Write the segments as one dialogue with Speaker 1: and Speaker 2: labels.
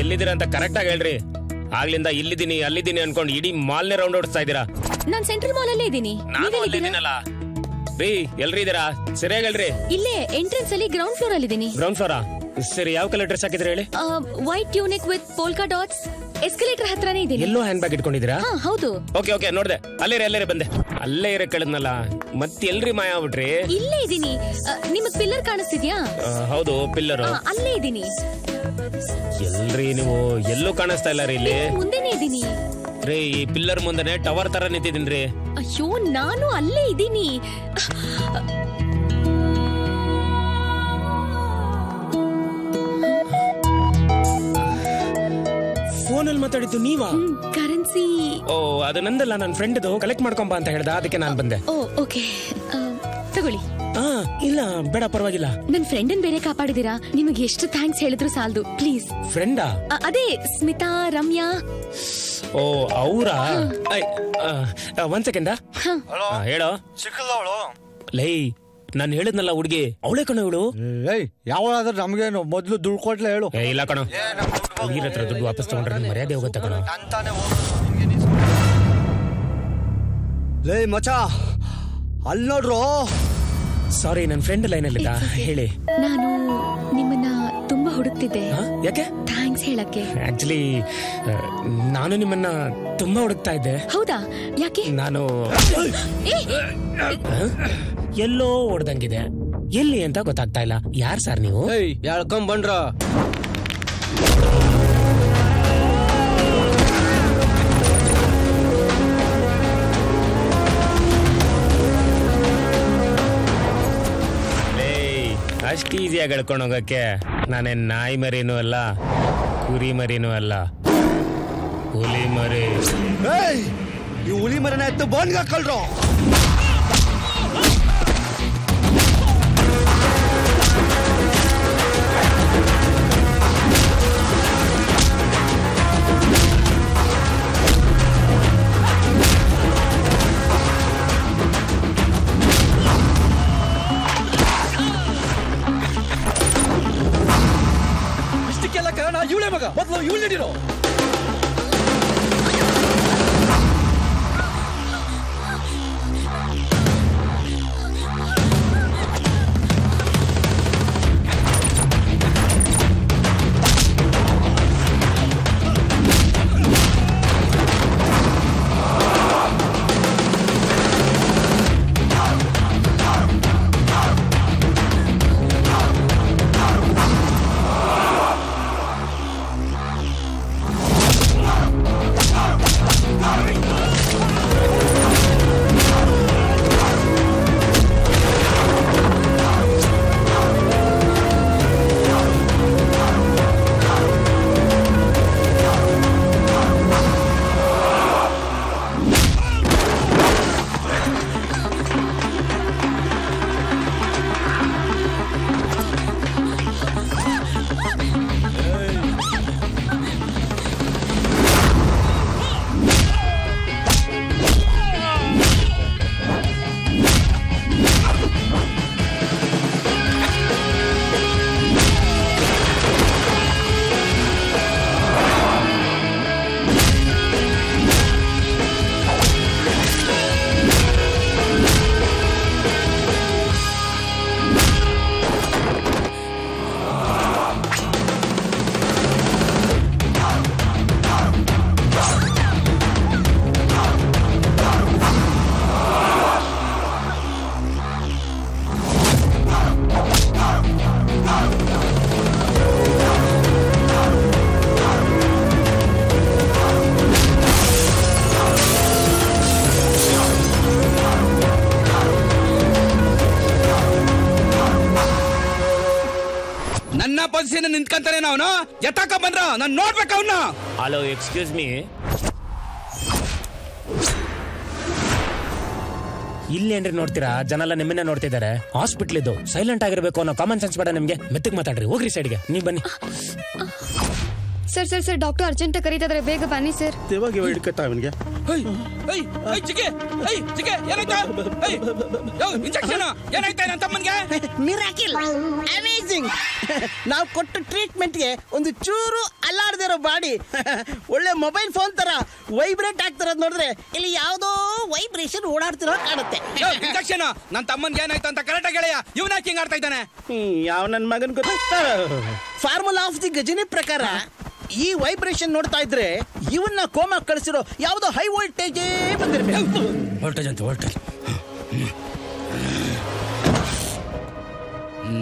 Speaker 1: ಎಲ್ಲಿದ್ದೀರಾ ಅಂತ ಕರೆಕ್ಟ್ ಆಗಿ ಹೇಳ್ರಿ. ಆಗ್ಲಿಂದ ಇಲ್ಲಿದ್ದೀನಿ ಅಲ್ಲಿದ್ದೀನಿ ಅನ್ಕೊಂಡು ಇಡೀ ಮಾಲ್ನೇ ರೌಂಡ್ ಓಡಿಸ್ತಾ ಇದ್ದೀರಾ.
Speaker 2: ನಾನ್ ಸೆಂಟ್ರಲ್ ಮಾಲ್ ಅಲ್ಲೇ ಇದ್ದೀನಿ.
Speaker 1: ನಾನು ಅಲ್ಲೇ ಇದೀನಲ್ಲ ರೀ. ಎಲ್ರಿ ಇದೀರಾ? ಸರಿಯಾಗಿ ಹೇಳ್ರಿ.
Speaker 2: ಇಲ್ಲೇ ಎಂಟ್ರೆನ್ಸ್ ಅಲ್ಲಿ ಗ್ರೌಂಡ್ ಫ್ಲೋರ್ ಅಲ್ಲಿ ಇದೀನಿ.
Speaker 1: Ground flora? ಸರಿ, ಯಾವ ಕಲರ್ ಡ್ರೆಸ್ ಹಾಕಿದ್ರಿ ಹೇಳಿ?
Speaker 2: White tunic with polka dots. Escalator ಹತ್ರನೇ ಇದೀನಿ.
Speaker 1: ಎಲ್ಲೋ ಹ್ಯಾಂಡ್ ಬ್ಯಾಗ್ ಇಟ್ಕೊಂಡಿದ್ದೀರಾ?
Speaker 2: ಹೌದು.
Speaker 1: ಓಕೆ ನೋಡ್ದೆ. ಅಲ್ಲೇ ಬಂದೆ. ಅಲ್ಲೇ ಇರ ಕೇಳಿದ್ನಲ್ಲ, ಮತ್ತೆ ಎಲ್ರಿ ಮಾಯ ಆಗ್ಬಿಟ್ರಿ?
Speaker 2: ಇಲ್ಲೇ ಇದೀನಿ. ನಿಮಗ್ ಪಿಲ್ಲರ್ ಕಾಣಿಸ್ತಿದ್ಯಾ?
Speaker 1: ಹೌದು, ಪಿಲ್ಲರ್.
Speaker 2: ಅಲ್ಲೇ ಇದೀನಿ.
Speaker 1: ಎಲ್ರಿ ನೀವು? ಎಲ್ಲೂ ಕಾಣಿಸ್ತಾ ಇಲ್ಲ ರೀ. ಇಲ್ಲಿ
Speaker 2: ಮುಂದೆನೆ ಇದೀನಿ
Speaker 1: ರೀ. ಈ ಪಿಲ್ಲರ್ ಮುಂದೆನೆ ಟವರ್ ತರ ನಿಂತಿದ್ದೀನ್ರಿ.
Speaker 2: ಅಯ್ಯೋ, ನಾನು ಅಲ್ಲೇ ಇದೀನಿ.
Speaker 1: ಫೋನಲ್ಲಿ ಮಾತಾಡಿದ್ದು ನೀವಾ?
Speaker 2: ಕರೆನ್ಸಿ.
Speaker 1: ಓ, ಅದು ನಂದಲ್ಲ, ನನ್ನ ಫ್ರೆಂಡ್ದು. ಕಲೆಕ್ಟ್ ಮಾಡ್ಕೊಂಬ ಅಂತ ಹೇಳ್ದ, ಅದಕ್ಕೆ ನಾನು ಬಂದೆ.
Speaker 2: ಓಕೆ, ತಗೊಳ್ಳಿ.
Speaker 1: ಇಲ್ಲ ಬೇಡ, ಪರವಾಗಿಲ್ಲ.
Speaker 2: ನನ್ ಫ್ರೆಂಡನ್ ಬೇರೆ ಕಾಪಾಡಿದೀರಾ. ನಿಮಗೆ ಎಷ್ಟು ಥ್ಯಾಂಕ್ಸ್ ಹೇಳಿದ್ರು ಸಾಲದು. ಪ್ಲೀಸ್.
Speaker 1: ಫ್ರೆಂಡಾ?
Speaker 2: ಅದೇ ಸ್ಮಿತಾ, ರಮ್ಯಾ.
Speaker 1: ಓ, ಅವರಾ? ಒಂದ್ ಸೆಕೆಂಡ. ಹೇಳೋ.
Speaker 3: ಸಿಕ್ಕಲ್ಲವಳು.
Speaker 1: ಲೈ, ನಾನು ಹೇಳಿದ್ನಲ್ಲ ಹುಡುಗಿ, ಅವಳೇ ಕಣೋ ಇವಳು.
Speaker 3: ಯಾವಾದ್ರೂ ನಮ್ಗೇನು ಮೊದ್ಲು ದುಡ್ಡು ಕೊಟ್ಲೆ ಹೇಳು.
Speaker 1: ಇಲ್ಲ ಕಣೋ, ಹುಡುಗಿರ ಹತ್ರ ದುಡ್ಡು ವಾಪಸ್ ತಗೊಂಡ್ರೆ ಮರ್ಯಾದೆ ಹೋಗುತ್ತೆ ಕಣೋ.
Speaker 3: ಲೇ ಮಚ, ಅಲ್ಲಿ ನೋಡ್ರು.
Speaker 1: ಸಾರಿ, ನನ್ನ ಫ್ರೆಂಡ್ ಲೈನ್ ಅಲ್ಲಿ ಹೇಳಿ.
Speaker 2: ನಾನು ನಿಮ್ಮನ್ನ ತುಂಬಾ ಹುಡುಕ್ತಿದ್ದೆ.
Speaker 1: ಯಾಕೆ?
Speaker 2: ಥ್ಯಾಂಕ್ಸ್ ಹೇಳಕ್ಕೆ.
Speaker 1: ಆಕ್ಚುಲಿ ನಾನು ನಿಮ್ಮನ್ನ ತುಂಬಾ ಹುಡುಕ್ತಾ ಇದ್ದೆ.
Speaker 2: ಹೌದಾ? ಯಾಕೆ?
Speaker 1: ನಾನು ಎಲ್ಲೋ ಹೊಡೆದಂಗಿದೆ, ಎಲ್ಲಿ ಅಂತ ಗೊತ್ತಾಗ್ತಾ ಇಲ್ಲ. ಯಾರ್ ಸರ್ ನೀವು?
Speaker 4: ಹೇಳ್ಕೊಂಡ್ ಬಂದ್ರ?
Speaker 1: ಅಷ್ಟು ಈಸಿಯಾಗಿ ಹೇಳ್ಕೊಂಡು ಹೋಗಕ್ಕೆ ನಾನೇನ್ ನಾಯಿ ಮರಿನೂ ಅಲ್ಲ, ಕುರಿ ಮರಿನೂ ಅಲ್ಲ, ಹುಲಿ ಮರಿ.
Speaker 3: ಈ ಹುಲಿ ಮರಿನ ಎತ್ತು ಬೋನ್ಗೆ ಹಾಕೊಳ್ರು.
Speaker 4: ಇಷ್ಟಕ್ಕೆಲ್ಲ ಕಾರಣ ಇವಳೇ ಮಗ. ಮೊದಲು ಇವಳು ನಡೀರೋ. ಪೊಸಿಷನ್ ನಿಂತ್ಕೊಂತಾನೆ. ಅವನು ಎತ್ತಾಕ ಬಂದ್ರ ನಾನು ನೋಡ್ಬೇಕು ಅವನ್ನ.
Speaker 1: Hello, excuse me. ಇಲ್ಲೇನ್ರಿ ನೋಡ್ತೀರಾ? ಜನ ಎಲ್ಲ ನಿಮ್ಮನ್ನೇ ನೋಡ್ತಿದ್ದಾರೆ. ಹಾಸ್ಪಿಟ್ಲ್ ಇದು, ಸೈಲೆಂಟ್ ಆಗಿರ್ಬೇಕು ಅನ್ನೋ ಕಾಮನ್ ಸೆನ್ಸ್ ಬೇಡ ನಿಮ್ಗೆ? ಮೆತ್ತಗ್ ಮಾತಾಡ್ರಿ, ಹೋಗ್ರಿ ಸೈಡ್ಗೆ. ನೀವ್ ಬನ್ನಿ.
Speaker 5: Sir sir sir doctor urgent ಕರೀತಾ ಇದಾರೆ, ಬೇಗ ಬನ್ನಿ ಸರ್.
Speaker 3: ದೇವಾಗಿ ಹಿಡ್ಕತ್ತ ಅವನಿಗೆ.
Speaker 6: ಮಿರಾಕಿಲ್, ಅಮೇಜಿಂಗ್. ನಾವು ಕೊಟ್ಟ ಟ್ರೀಟ್ಮೆಂಟ್ಗೆ ಒಂದು ಚೂರು ಅಲ್ಲಾಡದಿರೋ ಬಾಡಿ ಒಳ್ಳೆ ಮೊಬೈಲ್ ಫೋನ್ ತರ ವೈಬ್ರೇಟ್ ಆಗ್ತಿರೋದು ನೋಡಿದ್ರೆ ಇಲ್ಲಿ ಯಾವ್ದೋ ವೈಬ್ರೇಷನ್ ಓಡಾಡ್ತಿರೋ ಕಾಣುತ್ತೆ.
Speaker 4: ನನ್ನ ತಮ್ಮನ್ಗೆ ಏನಾಯ್ತು ಅಂತ ಕರೆಕ್ಟಾಗಿ ಗೆಳೆಯ ಇವನ ಹಿಂಗ್ ಆಡ್ತಾ ಇದ್ದಾನೆ.
Speaker 6: ಯಾವ ನನ್ನ ಮಗನ್ ಗೊತ್ತಾ? ಫಾರ್ಮುಲಾ ಆಫ್ ದಿ ಗಜನಿ ಪ್ರಕಾರ ಈ ವೈಬ್ರೇಷನ್ ನೋಡ್ತಾ ಇದ್ರೆ ಇವನ್ನ ಕೋಮಾ ಕಳಿಸಿರೋ ಯಾವ್ದೋ ಹೈ ವೋಲ್ಟೇಜೇ ಬಂದಿರ್ಬೇಕು.
Speaker 4: ವೋಲ್ಟೇಜ್ ಅಂತ ವೋಲ್ಟೇಜ್.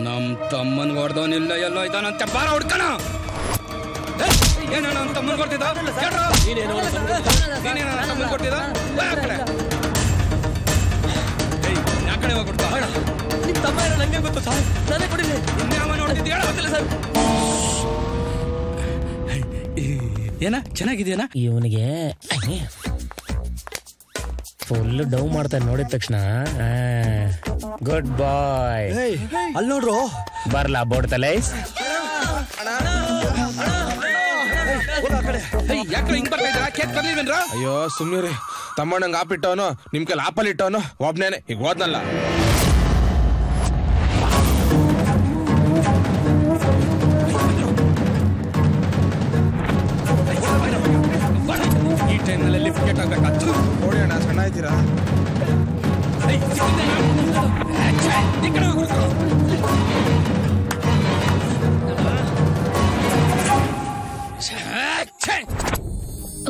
Speaker 4: ನಮ್ ತಮ್ಮನ್ ಹೊಡೆದವನಿಲ್ಲ ಎಲ್ಲೋ ಇದ್ದಾನಂತೆ, ಬಾರ ಹುಡ್ಕಣ. ಏನ ನಮ್ಮ ತಮ್ಮನ್ ಕೊಡ್ತಿದ್ದ? ತಮ್ಮನ್ ಕೊಡ್ತಿದ್ದ? ಯಾಕಡೆ ಹೋಗ್ಬಿಡ್ತಾ?
Speaker 3: ನಿಮ್ ತಮ್ಮ ಏನೋ ನಂಗೆ ಗೊತ್ತು ಸರ್, ನಾನೇ ಕೊಡಿಲಿ.
Speaker 4: ಇನ್ಯಾವ ನೋಡ್ತಿದ್ದ ಹೇಳ ಸರ್. ಏನ ಚೆನ್ನಾಗಿದೆಯಾ?
Speaker 1: ಇವನಿಗೆ ಫುಲ್ ಡೌ ಮಾಡ್ತಾನೆ ನೋಡಿದ ತಕ್ಷಣ. ಗುಡ್ ಬಾಯ್.
Speaker 3: ಅಲ್ಲಿ ನೋಡ್ರು,
Speaker 1: ಬರ್ಲಾ ಬೋಡ್ತಲೇ.
Speaker 4: ಯಾಕೆ ಹಿಂಗ್ ಬರ್ತಾ ಇದ್ರ? ಕೇಕ್ ಬರ್ಲಿಲ್ವೇನ್ರ?
Speaker 7: ಅಯ್ಯೋ ಸುಮ್ನಿರಿ, ತಮ್ಮಣ್ಣಂಗ್ ಆಪಿಟ್ಟವನು ನಿಮ್ ಕೈಲಿ ಆಪಲ್ ಇಟ್ಟವನು ಒಬ್ನೇನೆ ಈಗ ಹೋದ್ನಲ್ಲ.
Speaker 4: ಈ ಟೈಮ್ನಲ್ಲಿ ಲಿಫ್ಟ್ ಗೇಟ್ ಆಗ್ಬೇಕಾಯ್ತು.
Speaker 7: ನೋಡಿ ಅಣ್ಣ, ಸಣ್ಣ ಆಯ್ತೀರಾ?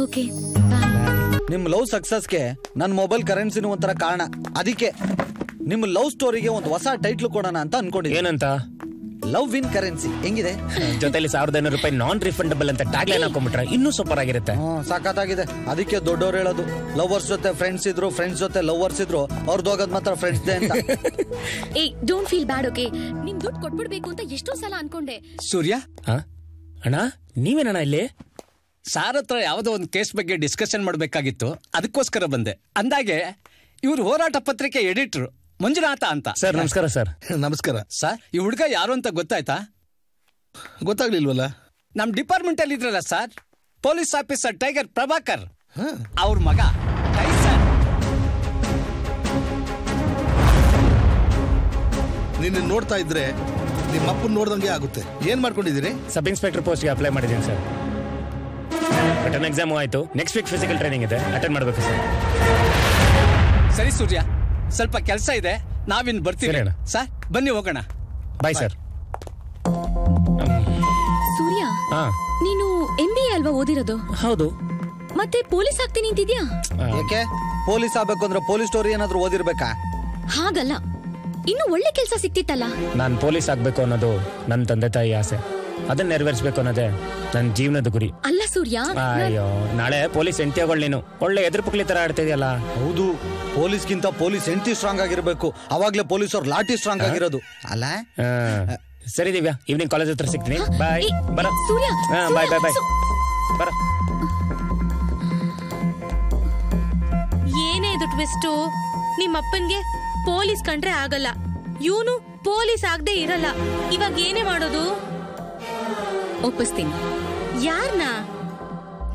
Speaker 2: Okay bye.
Speaker 3: ನಿಮ್ ಲವ್ ಸಕ್ಸಸ್ಗೆ ನನ್ ಮೊಬೈಲ್ ಕರೆನ್ಸಿನೂ ಒಂಥರ ಕಾರಣ. ಅದಕ್ಕೆ ನಿಮ್ ಲವ್ ಸ್ಟೋರಿಗೆ ಒಂದು ಹೊಸ ಟೈಟ್ಲ್ ಕೊಡೋಣ ಅಂತ ಅನ್ಕೊಂಡಿದ್ದೀನಿ.
Speaker 1: ಏನಂತ?
Speaker 3: Love in currency. ಹೆಂಗಿದೆ?
Speaker 1: ಜೊತೆಲಿ 1500 ರೂಪಾಯಿ ನಾನ್ ರಿಫಂಡಬಲ್ ಅಂತ ಟ್ಯಾಗ್ಲೈನ್ ಹಾಕೊಂಡ್ಬಿಟ್ರೆ ಇನ್ನೂ ಸೂಪರ್ ಆಗಿರುತ್ತೆ.
Speaker 3: ಸಾಕಾಗಿದೆ. ಅದಕ್ಕೆ ದೊಡ್ಡವ್ರು ಹೇಳೋದು, ಲವರ್ಸ್ ಜೊತೆ ಫ್ರೆಂಡ್ಸ್ ಇದ್ರು, ಫ್ರೆಂಡ್ಸ್ ಜೊತೆ ಲವರ್ಸ್ ಇದ್ರು, ಅವ್ರದ್ದು ಹೋಗೋದ್ ಮಾತ್ರ ಫ್ರೆಂಡ್ಸ್ ಡೇ ಅಂತ.
Speaker 2: ಏ ಡೋಂಟ್ ಫೀಲ್ ಬ್ಯಾಡ್, ಓಕೆ? ನಿಮ್ ದುಡ್ಡು ಕೊಟ್ಬಿಡ್ಬೇಕು ಅಂತ ಎಷ್ಟೋ ಸಲ ಅನ್ಕೊಂಡೆ.
Speaker 4: ಸೂರ್ಯ,
Speaker 1: ಅಣ್ಣ ನೀವೇನಣ್ಣ ಇಲ್ಲಿ?
Speaker 8: ಸಾರ್ ಹತ್ರ ಯಾವುದೋ ಒಂದು ಕೇಸ್ ಬಗ್ಗೆ ಡಿಸ್ಕಷನ್ ಮಾಡಬೇಕಾಗಿತ್ತು, ಅದಕ್ಕೋಸ್ಕರ ಬಂದೆ. ಅಂದಾಗೆ ಇವ್ರು ಹೋರಾಟ ಪತ್ರಿಕೆ ಎಡಿಟರ್ ಮಂಜುನಾಥ ಅಂತ.
Speaker 1: ಸರ್ ನಮಸ್ಕಾರ. ಸರ್
Speaker 3: ನಮಸ್ಕಾರ.
Speaker 8: ಸರ್, ಈ ಹುಡುಗ ಯಾರು ಅಂತ ಗೊತ್ತಾಯ್ತಾ?
Speaker 3: ಗೊತ್ತಾಗ್ಲಿಲ್ವಲ್ಲ?
Speaker 8: ನಮ್ ಡಿಪಾರ್ಟ್ಮೆಂಟ್ ಅಲ್ಲಿ ಇದ್ರಲ್ಲ sir, police officer tiger Prabhakar, ಅವ್ರ ಮಗ ಟೈಸನ್.
Speaker 9: ನಿನ್ನ ನೋಡ್ತಾ ಇದ್ರೆ ನಿಮ್ಮ ಅಪ್ಪನ ನೋಡ್ದಂಗೆ ಆಗುತ್ತೆ. ಏನ್ ಮಾಡ್ಕೊಂಡಿದ್ದೀರಿ?
Speaker 1: ಸಬ್ ಇನ್ಸ್ಪೆಕ್ಟರ್ ಪೋಸ್ಟ್ಗೆ ಅಪ್ಲೈ ಮಾಡಿದ್ದೀನಿ ಸರ್. ರಿಟರ್ನ್ ಎಕ್ಸಾಮು ಆಯ್ತು. ನೆಕ್ಸ್ಟ್ ವೀಕ್ ಫಿಸಿಕಲ್ ಟ್ರೈನಿಂಗ್ ಇದೆ, ಅಟೆಂಡ್ ಮಾಡಬೇಕು ಸರ್.
Speaker 8: ಸರಿ ಸೂರ್ಯ, ಸ್ವಲ್ಪ ಕೆಲಸ ಇದೆ, ನಾವಿನ್ ಬರ್ತೀವಿ. ಸರ್ ಬನ್ನಿ ಹೋಗೋಣ.
Speaker 1: Bye sir.
Speaker 2: ಸೂರ್ಯ, ನೀನು MBA ಅಲ್ವಾ ಓದಿರೋದು?
Speaker 1: ಹೌದು.
Speaker 2: ಮತ್ತೆ ಪೊಲೀಸ್ ಆಗ್ತೀನಿ ಅಂತಿದ್ಯಾ?
Speaker 3: ಯಾಕೆ? ಪೊಲೀಸ್ ಆಗ್ಬೇಕು ಅಂದ್ರೆ ಪೊಲೀಸ್ ಸ್ಟೋರಿ ಏನಾದ್ರು ಓದಿರ್ಬೇಕಾ?
Speaker 2: ಹಾಗಲ್ಲ, ಇನ್ನು ಒಳ್ಳೆ ಕೆಲಸ ಸಿಕ್ತಿತ್ತಲ್ಲ.
Speaker 1: ನಾನ್ ಪೊಲೀಸ್ ಆಗ್ಬೇಕು ಅನ್ನೋದು ನನ್ನ ತಂದೆ ತಾಯಿ ಆಸೆ. ಅದನ್ನ ನೆರವೇರಿಸಬೇಕು ಅನ್ನೋದೇ ನನ್ನ ಜೀವನದ ಗುರಿ.
Speaker 2: ಅಲ್ಲ ಸೂರ್ಯ,
Speaker 1: ಅಯ್ಯೋ ನಾಳೆ ಪೊಲೀಸ್ ಹೆಂಡತಿಗಳು ನೀನು ಒಳ್ಳೆ ಎದುರು ಪುಕ್ಲಿ ತರ ಆಡ್ತಿದ್ಯಲ್ಲ.
Speaker 3: ಹೌದು, ಪೊಲೀಸ್ಗಿಂತ ಪೊಲೀಸ್ ಹೆಂಡತಿ ಸ್ಟ್ರಾಂಗ್ ಆಗಿರ್ಬೇಕು, ಅವಾಗ್ಲೇ ಪೊಲೀಸ್ ಅವ್ರ ಲಾಠಿ ಸ್ಟ್ರಾಂಗ್ ಆಗಿರೋದು ಅಲ್ಲ?
Speaker 1: ಸರಿ ದಿವ್ಯಾ, ಈವ್ನಿಂಗ್ ಕಾಲೇಜ್ ಹತ್ರ ಸಿಗ್ತೀನಿ. ಬಾಯ್. ಬರ
Speaker 2: ಸೂರ್ಯ.
Speaker 1: ಬಾಯ್ ಬಾಯ್ ಬಾಯ್. ಬರ.
Speaker 10: ಏನೇ ಇದು ಟ್ವಿಸ್ಟು? ನಿಮ್ಮಪ್ಪನ್ಗೆ ಪೊಲೀಸ್ ಕಂಡ್ರೆ ಆಗಲ್ಲ, ಇವನು ಪೊಲೀಸ್ ಆಗದೆ ಇರಲ್ಲ. ಇವಾಗ ಏನೇ ಮಾಡೋದು?
Speaker 2: ಒಪ್ಪಿಸ್ತೀನಿ.
Speaker 10: ಯಾರನ್ನ?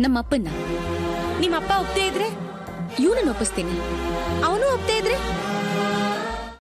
Speaker 2: ನಮ್ಮಪ್ಪನ್ನ.
Speaker 10: ನಿಮ್ಮಪ್ಪ ಒಪ್ತೇ ಇದ್ರೆ
Speaker 2: ಇವನನ್ನ ಒಪ್ಪಿಸ್ತೀನಿ.
Speaker 10: ಅವನು ಒಪ್ತೇ ಇದ್ರೆ